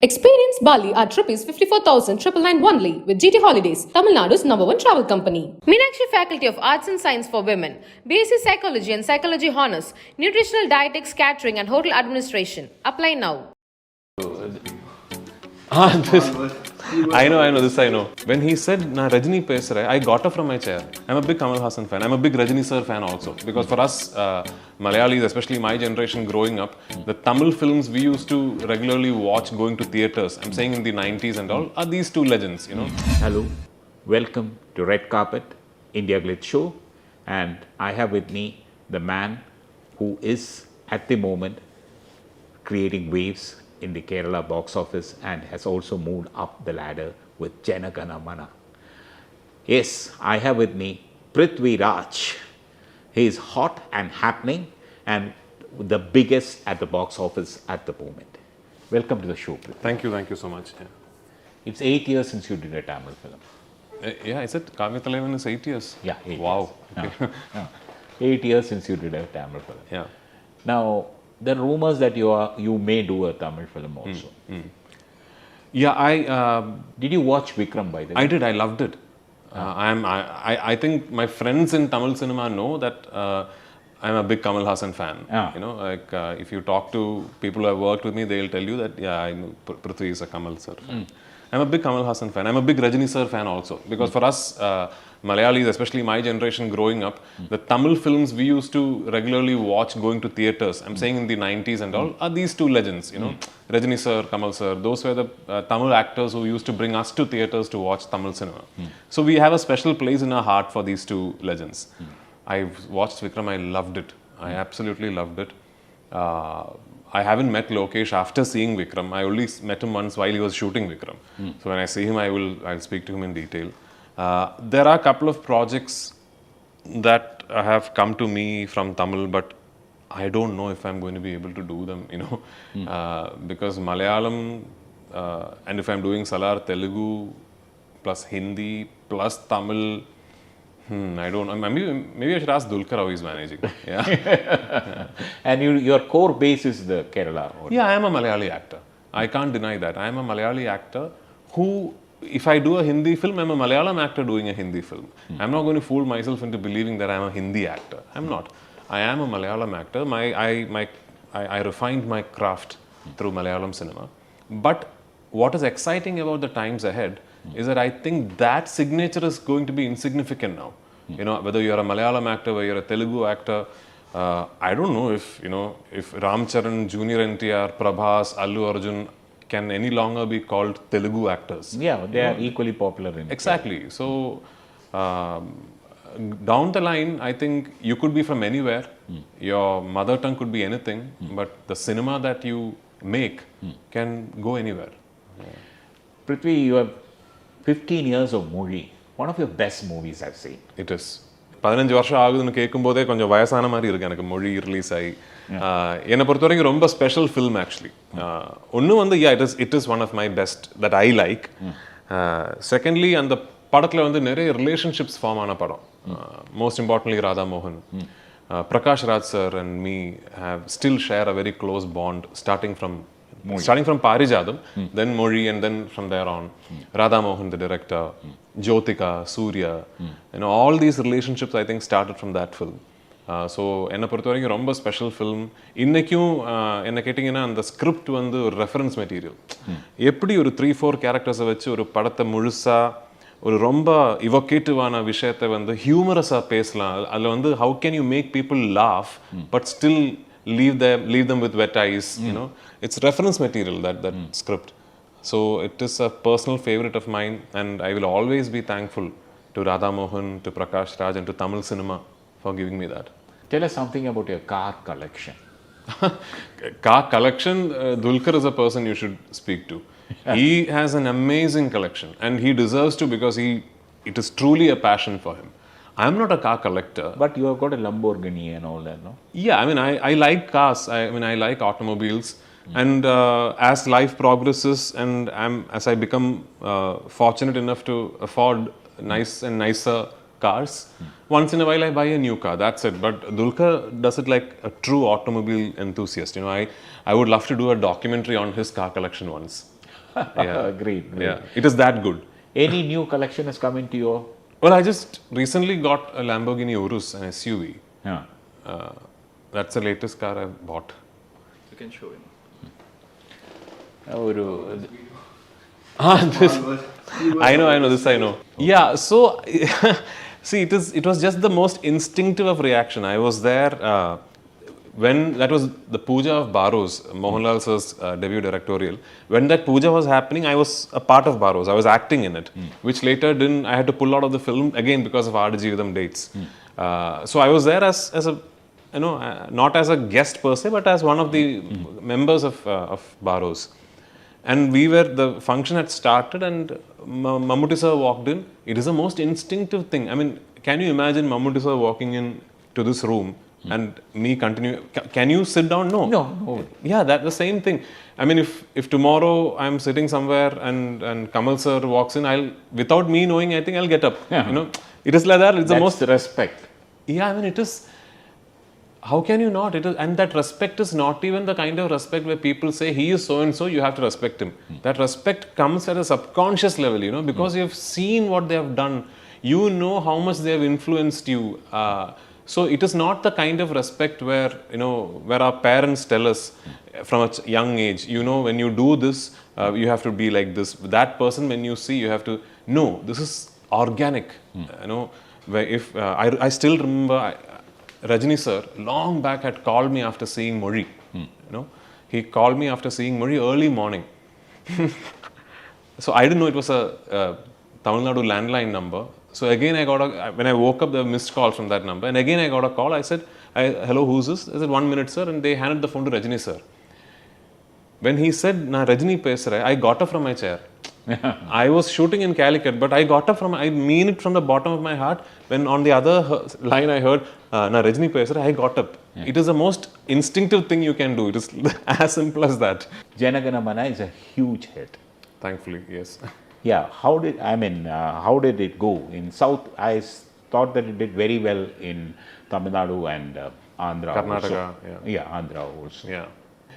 Experience Bali at rupees 54,999 only with GT Holidays, Tamil Nadu's #1 travel company. Meenakshi Faculty of Arts and Science for Women, BSc Psychology and Psychology Honours, Nutritional Dietetics, Catering and Hotel Administration. Apply now. I know, this I know. When he said, "Na Rajini pesare," I got up from my chair. I'm a big Kamal Hassan fan. I'm a big Rajini sir fan also. Because for us, Malayalis, especially my generation growing up, the Tamil films we used to regularly watch going to theatres, I'm saying in the 90s and all, are these two legends, you know. Hello, welcome to Red Carpet, IndiaGlitz show. And I have with me the man who is at the moment creating waves in the Kerala box office and has also moved up the ladder with Jana, gana. Yes, I have with me Prithviraj. He is hot and happening and the biggest at the box office at the moment. Welcome to the show, Prith. Thank you so much. Yeah. It's 8 years since you did a Tamil film. Yeah, is it Kavyathalavan is 8 years? Yeah, 8 wow. years. Okay. 8 years since you did a Tamil film. Yeah. Now, there are rumors that you may do a Tamil film also. Yeah, Did you watch Vikram by the way? I did. I loved it. I think my friends in Tamil cinema know that I'm a big Kamal Hassan fan. You know, like if you talk to people who have worked with me, they'll tell you that I know Prithvi is a Kamal sir fan. I'm a big Kamal Hassan fan. I'm a big Rajini sir fan also. Because for us, Malayalis, especially my generation growing up, the Tamil films we used to regularly watch going to theatres, I'm saying in the 90s and all, are these two legends, you know. Rajini sir, Kamal sir, those were the Tamil actors who used to bring us to theatres to watch Tamil cinema. So we have a special place in our heart for these two legends. I've watched Vikram, I loved it. I absolutely loved it. I haven't met Lokesh after seeing Vikram. I only met him once while he was shooting Vikram. So when I see him, I'll speak to him in detail. There are a couple of projects that have come to me from Tamil, but I don't know if I'm going to be able to do them, you know, because Malayalam, and if I'm doing Salar, Telugu, plus Hindi, plus Tamil, I don't know. Maybe I should ask Dulkar how he's managing. Yeah. And your core base is the Kerala. Yeah, I am a Malayali actor. I can't deny that. I am a Malayali actor who, if I do a Hindi film, I'm a Malayalam actor doing a Hindi film. I'm not going to fool myself into believing that I'm a Hindi actor. I'm not. I am a Malayalam actor. I refined my craft through Malayalam cinema. But what is exciting about the times ahead is that I think that signature is going to be insignificant now. You know, whether you're a Malayalam actor, whether you're a Telugu actor, I don't know if, you know, if Ramcharan, Junior NTR, Prabhas, Allu Arjun can any longer be called Telugu actors. Yeah, they are equally popular in Exactly. So, down the line, I think you could be from anywhere. Your mother tongue could be anything, but the cinema that you make can go anywhere. Prithvi, you have 15 years of Mozhi. One of your best movies I've seen. It is. 15 வருஷம் ஆகுதுன்னு கேட்கும்போதே கொஞ்சம் வயசான மாதிரி இருக்கு எனக்கு மொழி release ஆகி என்னை பொறுத்த வரைக்கும் ரொம்ப ஸ்பெஷல் ஃபில்ம் ஆக்சுவலி ஒன்று வந்து it is one of my best that I like secondly அந்த படத்தில் வந்து நிறைய ரிலேஷன்ஷிப்ஸ் ஃபார்ம் ஆன படம் மோஸ்ட் இம்பார்ட்டன்ட்லி ராதா மோகன் Prakash Raj sir and me have still share a very close bond starting from Parijadam, then Mozhi, and then from there on, Radha Mohan, the director, Jyotika, Surya, you know, all these relationships I think started from that film. So, enna பொறுத்தவரைக்கும் ரொம்ப special film. இன்னைக்கும் என்ன கேட்டிங்கன்னா அந்த script வந்து ஒரு reference material. எப்படி ஒரு 3-4 கேரக்டர்ஸை வச்சு ஒரு படத்தை முழுசா ஒரு ரொம்ப இவோகேட்டிவான விஷயத்தை வந்து ஹியூமரஸாக பேசலாம். அதில் வந்து how can you make people laugh but still leave them with wet eyes, you know. It's reference material, that script. So it is a personal favorite of mine, and I will always be thankful to Radha Mohan, to Prakash Raj, and to Tamil cinema for giving me that. Tell us something about your car collection. Car collection, Dulkar is a person you should speak to. He has an amazing collection, and he deserves to, because it is truly a passion for him. I'm not a car collector. But you have got a Lamborghini and all that, no? Yeah, I mean, I like cars. I like automobiles. And as life progresses and as I become fortunate enough to afford nice and nicer cars, once in a while I buy a new car. That's it. But Dulkar does it like a true automobile enthusiast. You know, I would love to do a documentary on his car collection once. Great. Yeah, it is that good. Any new collection has come into your... Well, I just recently got a Lamborghini Urus, an SUV. Yeah. That's the latest car I've bought. You can show him. I know, this I know. Yeah, so, see, it was just the most instinctive of reaction. I was there when that was the puja of Baros, Mohanlal sir's debut directorial. When that puja was happening, I was a part of Baros. I was acting in it, which later I had to pull out of the film again because of Ardjividam dates. So I was there as a, not as a guest per se, but as one of the members of Baros. And the function had started and Mammootty sir walked in. It is the most instinctive thing. I mean, can you imagine Mammootty sir walking in to this room and me continue? Can you sit down? No. Yeah, that's the same thing. I mean, if tomorrow I'm sitting somewhere and Kamal sir walks in, without me knowing, I think I'll get up. Yeah. It is like that. It's That's the most respect. Yeah, I mean, it is. How can you not? And that respect is not even the kind of respect where people say he is so and so, you have to respect him. That respect comes at a subconscious level, because you have seen what they have done. You know how much they have influenced you. So it is not the kind of respect where, where our parents tell us from a young age, when you do this, you have to be like this. That person, when you see, you have to, no, this is organic. Where if I still remember, Rajini sir, long back, had called me after seeing Mozhi. He called me after seeing Mozhi early morning. So I didn't know it was a Tamil Nadu landline number. So again, when I woke up, there were missed calls from that number. And again, I got a call. I said, hello, who's this? I said, 1 minute, sir. And they handed the phone to Rajini sir. When he said, na Rajini pesare, I got up from my chair. I was shooting in Calicut, but I got up I mean it from the bottom of my heart. When on the other line I heard, na Rajini pesare, I got up. Yeah. It is the most instinctive thing you can do. It is as simple as that. Jana Gana Mana is a huge hit. Thankfully, yes. Yeah, how did it go? In South, I thought that it did very well in Tamil Nadu and Andhra Karnataka, also. Yeah, Andhra also.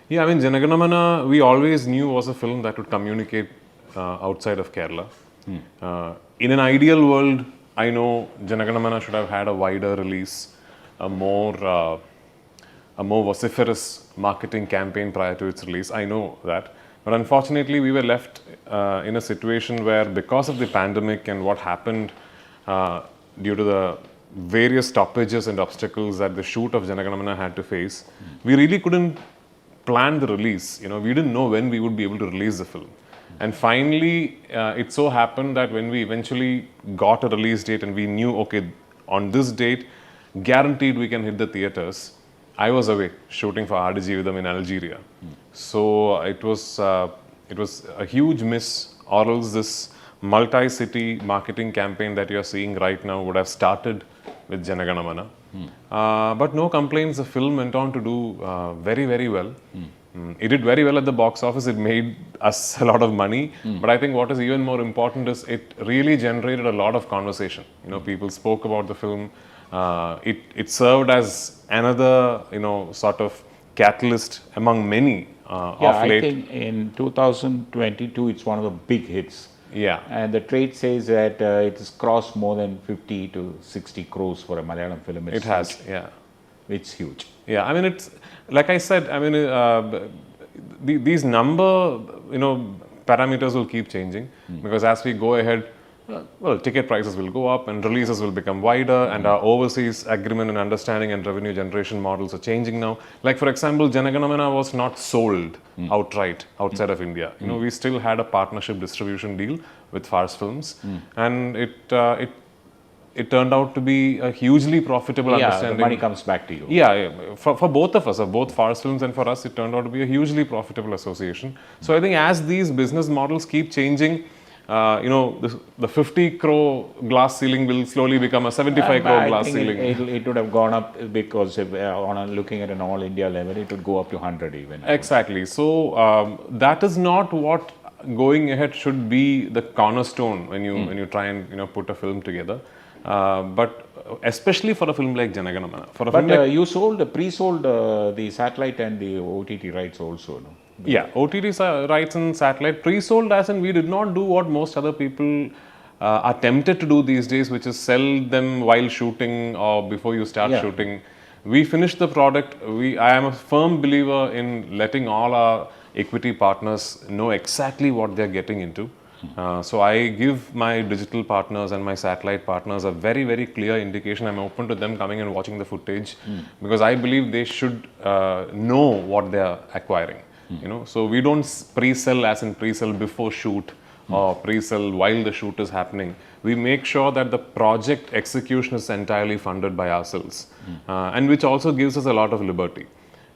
Yeah, I mean, Jana Gana Mana, we always knew was a film that would communicate outside of Kerala. In an ideal world, I know Jana Gana Mana should have had a wider release, a more vociferous marketing campaign prior to its release. I know that. But unfortunately, we were left in a situation where, because of the pandemic and what happened due to the various stoppages and obstacles that the shoot of Jana Gana Mana had to face, we really couldn't plan the release. We didn't know when we would be able to release the film. And finally, it so happened that when we eventually got a release date and we knew, okay, on this date, guaranteed we can hit the theatres, I was away shooting for Ardjividam in Algeria. So it was a huge miss, or else this multi-city marketing campaign that you are seeing right now would have started with Jana Gana Mana. But no complaints, the film went on to do very, very well. It did very well at the box office. It made us a lot of money. But I think what is even more important is it really generated a lot of conversation. People spoke about the film. It served as another, sort of catalyst among many of late. I think in 2022, it's one of the big hits. Yeah. And the trade says that it has crossed more than 50 to 60 crores for a Malayalam film. It has, yeah. It's huge. Yeah, I mean, it's, like I said, I mean, these number, parameters will keep changing because as we go ahead, ticket prices will go up and releases will become wider and our overseas agreement and understanding and revenue generation models are changing now. Like, for example, Jana Gana Mana was not sold outright outside of India. We still had a partnership distribution deal with Fars Films and it turned out to be a hugely profitable understanding. The money comes back to you. Yeah, for both of us, both Fars Films and for us, it turned out to be a hugely profitable association. So I think as these business models keep changing, the 50 crore glass ceiling will slowly become a 75 crore glass ceiling. It would have gone up because if, looking at an all India level, it would go up to 100 even. Exactly. So that is not what going ahead should be the cornerstone when you try and put a film together. But especially for a film like Jana Gana Mana. You pre-sold the satellite and the OTT rights also, no? Yeah, OTT rights and satellite pre-sold, as in we did not do what most other people are tempted to do these days, which is sell them while shooting or before you start shooting. We finished the product. I am a firm believer in letting all our equity partners know exactly what they're getting into. So I give my digital partners and my satellite partners a very, very clear indication. I'm open to them coming and watching the footage because I believe they should know what they're acquiring. You know, so we don't pre-sell as in pre-sell before shoot or pre-sell while the shoot is happening. We make sure that the project execution is entirely funded by ourselves, and which also gives us a lot of liberty.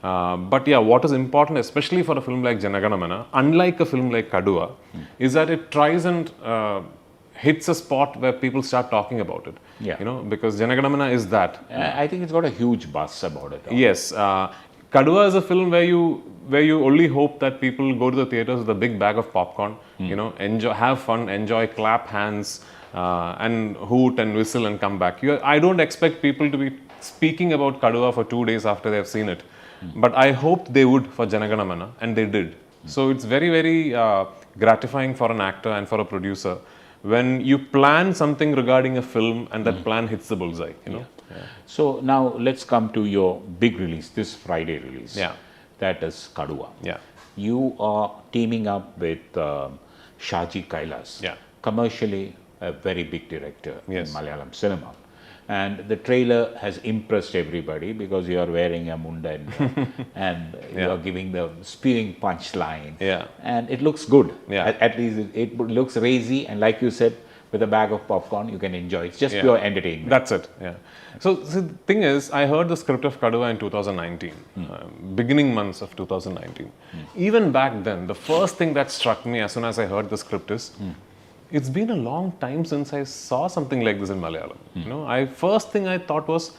But yeah, what is important, especially for a film like Jana, unlike a film like Kaduva, is that it tries and hits a spot where people start talking about it. Yeah. You know, because Jana is that. I think it's got a huge buzz about it. Yes. Kaduva is a film where you only hope that people go to the theaters with a big bag of popcorn, you know, enjoy, have fun, enjoy, clap hands, and hoot and whistle and come back. I don't expect people to be speaking about Kaduva for 2 days after they have seen it, but I hoped they would for Jana, and they did. So it's very, very gratifying for an actor and for a producer when you plan something regarding a film and that plan hits the bullseye, you know. Yeah. So now let's come to your big release, this Friday release. Yeah. That is Kaduva. Yeah. You are teaming up with Shaji Kailas. Yeah. Commercially, a very big director Yes. in Malayalam cinema. And the trailer has impressed everybody because you are wearing a munda and you are giving the spewing punchline. Yeah. And it looks good. Yeah. At least it looks racy, and like you said, with a bag of popcorn, you can enjoy. It's just pure entertainment. That's it. Yeah. So the thing is, I heard the script of Kaduva in 2019, beginning months of 2019. Even back then, the first thing that struck me as soon as I heard the script is, it's been a long time since I saw something like this in Malayalam. You know, first thing I thought was,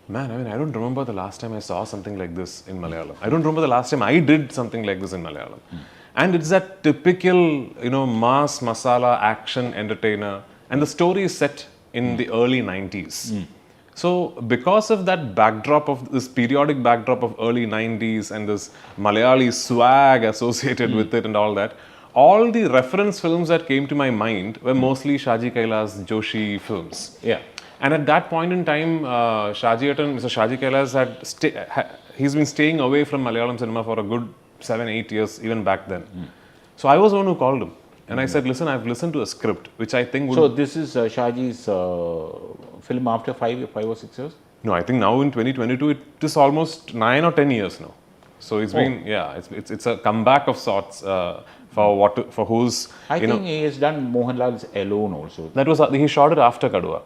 man, I mean, I don't remember the last time I saw something like this in Malayalam. I don't remember the last time I did something like this in Malayalam. And it's that typical, you know, mass masala action entertainer, and the story is set in the early 90s. So because of that backdrop of this periodic backdrop of early 90s and this Malayali swag associated with it and all that, all the reference films that came to my mind were mostly Shaji Kailas Joshi films. Yeah. And at that point in time, Mr. Shaji Kailas he's been staying away from Malayalam cinema for a good 7-8 years, even back then. So I was the one who called him. And I said, listen, I've listened to a script, which I think would... So this is Shaji's film after 5 or 6 years? No, I think now in 2022, it is almost 9 or 10 years now. So it's been, it's a comeback of sorts for whose... I think he has done Mohanlal's Alone also. That was, he shot it after Kaduva.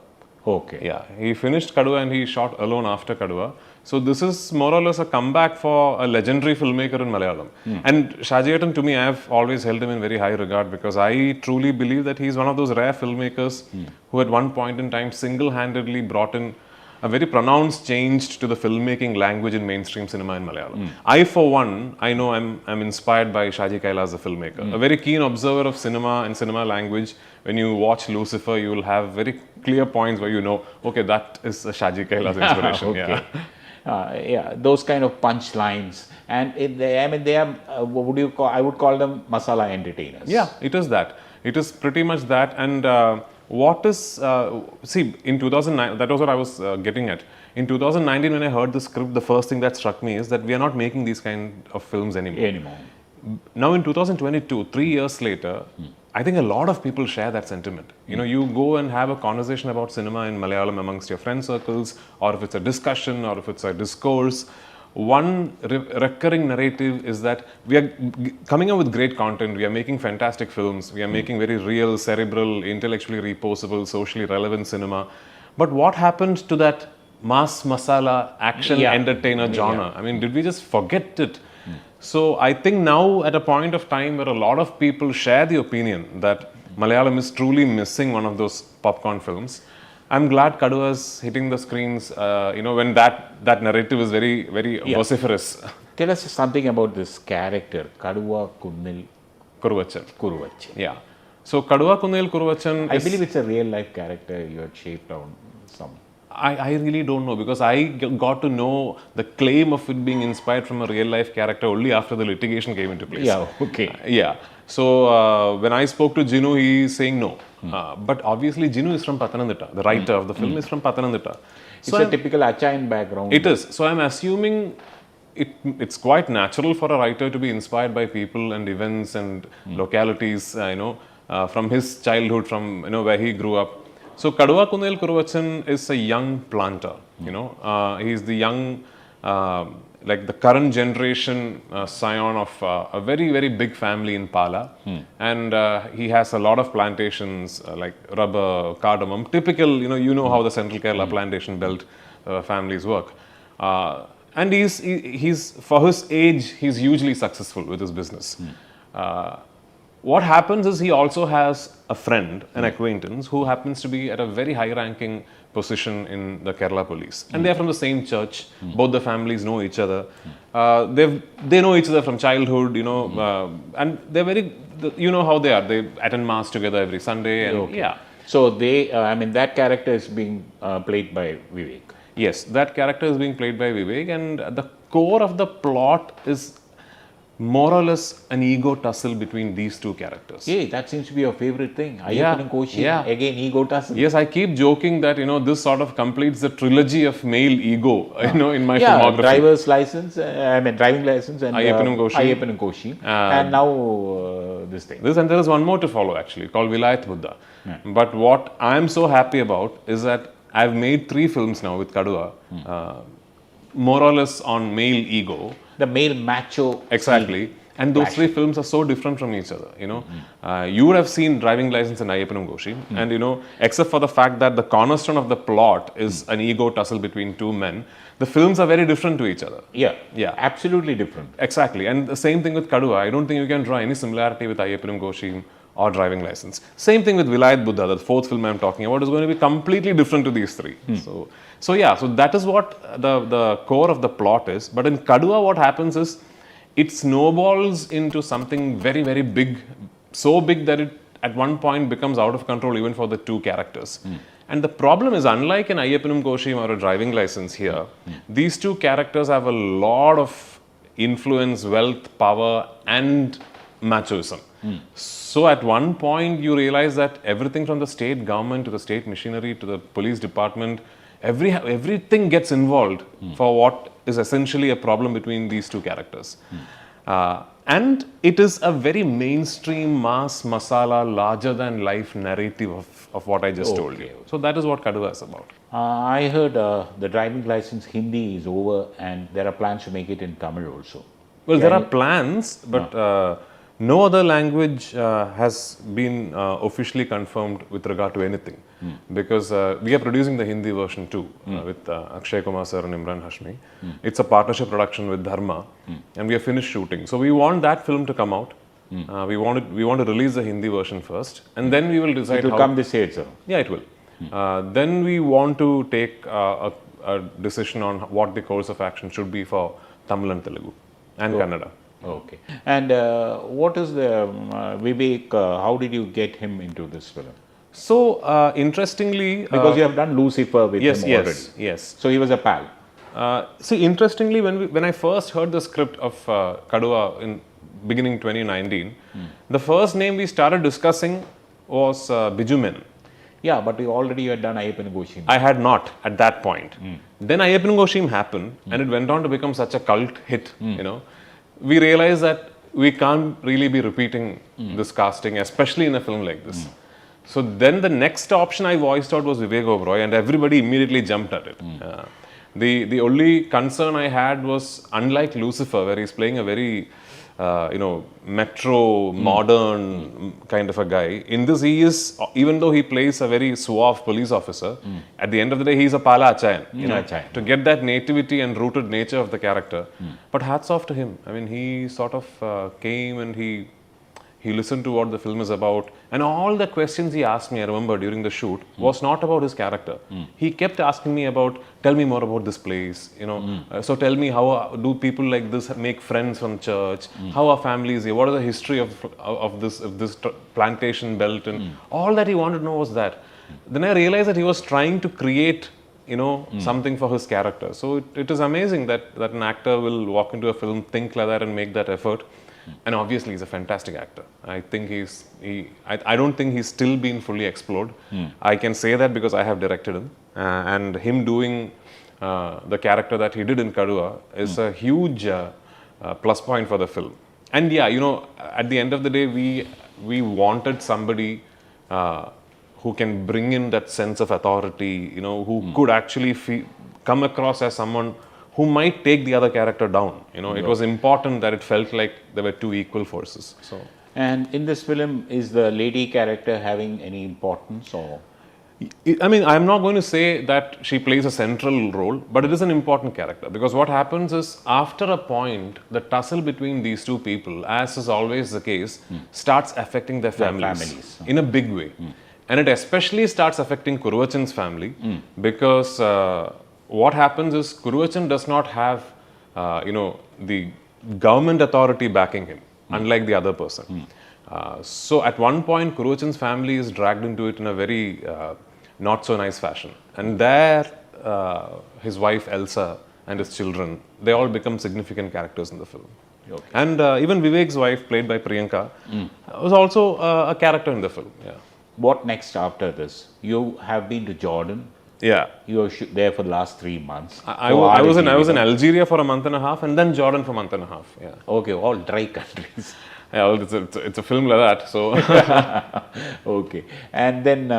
Okay. Yeah, he finished Kaduva and he shot Alone after Kaduva. So this is more or less a comeback for a legendary filmmaker in Malayalam. And Shaji, to me, I have always held him in very high regard because I truly believe that he's one of those rare filmmakers who at one point in time single-handedly brought in a very pronounced change to the filmmaking language in mainstream cinema in Malayalam. I, for one, I know I'm inspired by Shaji Kailas, the filmmaker. A very keen observer of cinema and cinema language. When you watch Lucifer, you will have very clear points where you know, okay, that is a Shaji Kailas inspiration. Okay. Those kind of punchlines, and they are I would call them masala entertainers. Yeah, it is that. It is pretty much that. And what is see, in 2009, that was what I was getting at. In 2019, when I heard the script, the first thing that struck me is that we are not making these kind of films anymore. Now in 2022, 3 years later, I think a lot of people share that sentiment. You know, you go and have a conversation about cinema in Malayalam amongst your friend circles, or if it's a discussion, or if it's a discourse, one recurring narrative is that we are coming up with great content, we are making fantastic films, we are making very real, cerebral, intellectually reposable, socially relevant cinema. But what happened to that mass masala action entertainer genre? I mean, did we just forget it? So I think now at a point of time where a lot of people share the opinion that Malayalam is truly missing one of those popcorn films, I'm glad Kaduva is hitting the screens, you know, when that narrative is very, very vociferous. Tell us something about this character, Kaduva Kunnil Kuruvachan. Yeah. So Kaduva Kunnil Kuruvachan I believe it's a real life character you had shaped on some. I really don't know, because I got to know the claim of it being inspired from a real life character only after the litigation came into place. Yeah, okay. Yeah. So when I spoke to Jinu, he is saying no. But obviously Jinu is from Pathanamthitta. The writer of the film is from Pathanamthitta. It's a typical Achayan background. It is. So I'm assuming it's quite natural for a writer to be inspired by people and events and localities, from his childhood, from where he grew up. So Kaduva Kunel Kuruvachan is a young planter. He's the young, like the current generation scion of a very, very big family in Pala. And he has a lot of plantations like rubber, cardamom, typical, you know how the Central Kerala plantation belt families work. And he's for his age, he's hugely successful with his business. What happens is he also has a friend, an acquaintance, who happens to be at a very high-ranking position in the Kerala police. And they're from the same church. Both the families know each other. They know each other from childhood, and they're very, you know how they are. They attend mass together every Sunday. And yeah. So that character is being played by Vivek. Yes, that character is being played by Vivek, and the core of the plot is more or less an ego tussle between these two characters. Yeah, that seems to be your favorite thing. Ayappan and Koshi, again, ego tussle. Yes, I keep joking that, this sort of completes the trilogy of male ego, in my filmography. Driver's license, driving license and Ayappan and Koshi. And now this thing. And there is one more to follow actually, called Vilayat Buddha. But what I am so happy about is that I've made 3 films now with Kaduva, more or less on male ego. The male macho. Exactly. And those 3 films are so different from each other, You would have seen Driving License and Ayappan Goshi. And, except for the fact that the cornerstone of the plot is an ego tussle between 2 men, the films are very different to each other. Yeah. Absolutely different. Exactly. And the same thing with Kaduva. I don't think you can draw any similarity with Ayappan Goshi or Driving License. Same thing with Vilayat Buddha, the 4th film I'm talking about, is going to be completely different to these 3. So that is what the core of the plot is. But in Kaduva, what happens is it snowballs into something very, very big, so big that it at one point becomes out of control even for the 2 characters. And the problem is, unlike in Ayappanam Koshim or a Driving License here, these 2 characters have a lot of influence, wealth, power, and machoism. So at one point you realize that everything from the state government to the state machinery to the police department, everything gets involved for what is essentially a problem between these 2 characters. And it is a very mainstream mass masala, larger than life narrative of what I just told you. So that is what Kaduva is about. I heard the Driving License Hindi is over and there are plans to make it in Tamil also. Well, there are plans, but no other language has been officially confirmed with regard to anything, because we are producing the Hindi version too with Akshay Kumar sir and Imran Hashmi. It's a partnership production with Dharma, and we have finished shooting. So we want that film to come out. We want to release the Hindi version first, and then we will decide. It will come this year, sir. Yeah, it will. Then we want to take a decision on what the course of action should be for Tamil and Telugu and Kannada. Okay. And what is the Vivek? How did you get him into this film? So interestingly, because you have done Lucifer with him already. Yes. So he was a pal. See, interestingly, when I first heard the script of Kaduva in beginning 2019, the first name we started discussing was Biju Menon. Yeah, but you already had done Ayappan Goshim. I had not at that point. Then Ayappan Goshim happened, and it went on to become such a cult hit. We realized that we can't really be repeating this casting, especially in a film like this. So then the next option I voiced out was Vivek Oberoi, and everybody immediately jumped at it. The only concern I had was, unlike Lucifer, where he's playing a very metro, modern kind of a guy. In this, he is, even though he plays a very suave police officer, at the end of the day, he's a Pala Achayan. To get that nativity and rooted nature of the character. But hats off to him. I mean, he sort of came and he listened to what the film is about. And all the questions he asked me, I remember, during the shoot, was not about his character. He kept asking me about, tell me more about this place, so tell me, how do people like this make friends from church? How are families here? What is the history of this plantation belt? And all that he wanted to know was that. Then I realized that he was trying to create something for his character. So it is amazing that an actor will walk into a film, think like that, and make that effort. And obviously, he's a fantastic actor. I think I don't think he's still been fully explored. I can say that because I have directed him, and him doing the character that he did in Kaduva is a huge plus point for the film. And yeah, at the end of the day, we wanted somebody who can bring in that sense of authority, who could actually come across as someone who might take the other character down. It was important that it felt like there were two equal forces. So. And in this film, is the lady character having any importance or? I mean, I'm not going to say that she plays a central role, but it is an important character because what happens is after a point, the tussle between these two people, as is always the case, starts affecting their families in a big way. And it especially starts affecting Kuruvachan's family because what happens is Kuruvachan does not have, the government authority backing him, unlike the other person. So at one point, Kuruvachan's family is dragged into it in a very not so nice fashion. And there, his wife Elsa and his children, they all become significant characters in the film. Okay. And even Vivek's wife, played by Priyanka, was also a character in the film. Yeah. What next after this? You have been to Jordan. Yeah. You were there for the last 3 months. I was in Algeria for a month and a half, and then Jordan for a month and a half. Yeah. Okay, all dry countries. Yeah, well, it's a film like that. So. Okay, and then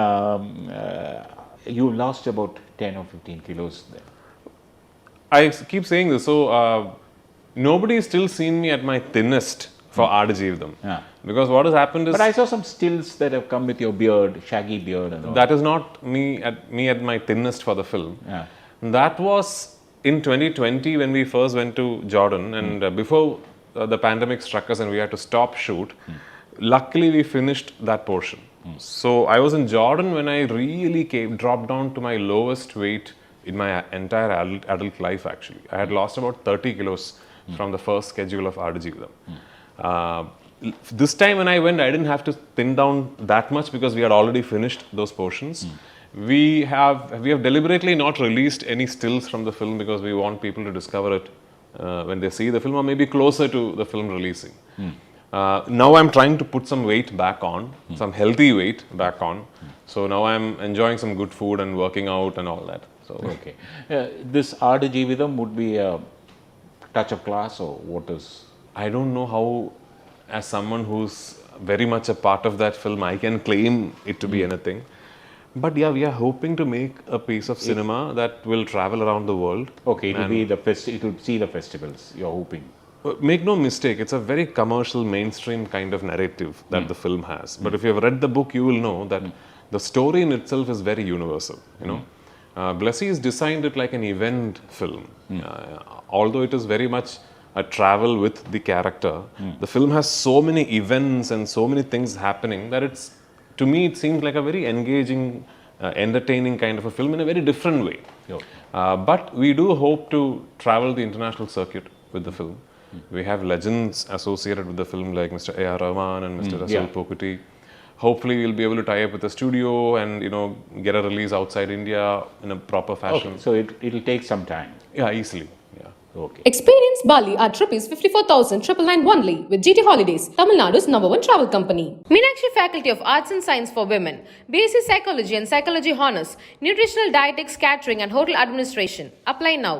you lost about 10 or 15 kilos there. I keep saying this. So nobody's still seen me at my thinnest for Aadajivitham. Yeah. Because what has happened is... But I saw some stills that have come with your beard, shaggy beard and all. That is not me at my thinnest for the film. Yeah. That was in 2020 when we first went to Jordan, and before the pandemic struck us and we had to stop shoot. Luckily, we finished that portion. So I was in Jordan when I really dropped down to my lowest weight in my entire adult life actually. I had lost about 30 kilos from the first schedule of Aadajivitham. This time when I went, I didn't have to thin down that much because we had already finished those portions. We have deliberately not released any stills from the film because we want people to discover it when they see the film or maybe closer to the film releasing. Now I'm trying to put some weight back on, some healthy weight back on. So now I'm enjoying some good food and working out and all that. So okay. This Aadajivitham would be a touch of class or what is? I don't know how, as someone who's very much a part of that film, I can claim it to be anything. But yeah, we are hoping to make a piece of cinema that will travel around the world. Okay, it will be it will see the festivals, you're hoping. Make no mistake, it's a very commercial, mainstream kind of narrative that the film has. But if you have read the book, you will know that the story in itself is very universal. Blessy has designed it like an event film. Although it is very much a travel with the character, the film has so many events and so many things happening that to me, it seems like a very engaging, entertaining kind of a film in a very different way. But we do hope to travel the international circuit with the film. We have legends associated with the film like Mr. A.R. Rahman and Mr. Rasul Pokuti. Hopefully, we'll be able to tie up with a studio and get a release outside India in a proper fashion. Okay. So it'll take some time. Yeah, easily. Yeah. Okay. Experience Bali at ₹54,999 only with GT Holidays, Tamil Nadu's #1 travel company. Meenakshi Faculty of Arts and Science for Women, BSc Psychology and Psychology Honors, Nutritional Dietetics, Catering and Hotel Administration. Apply now.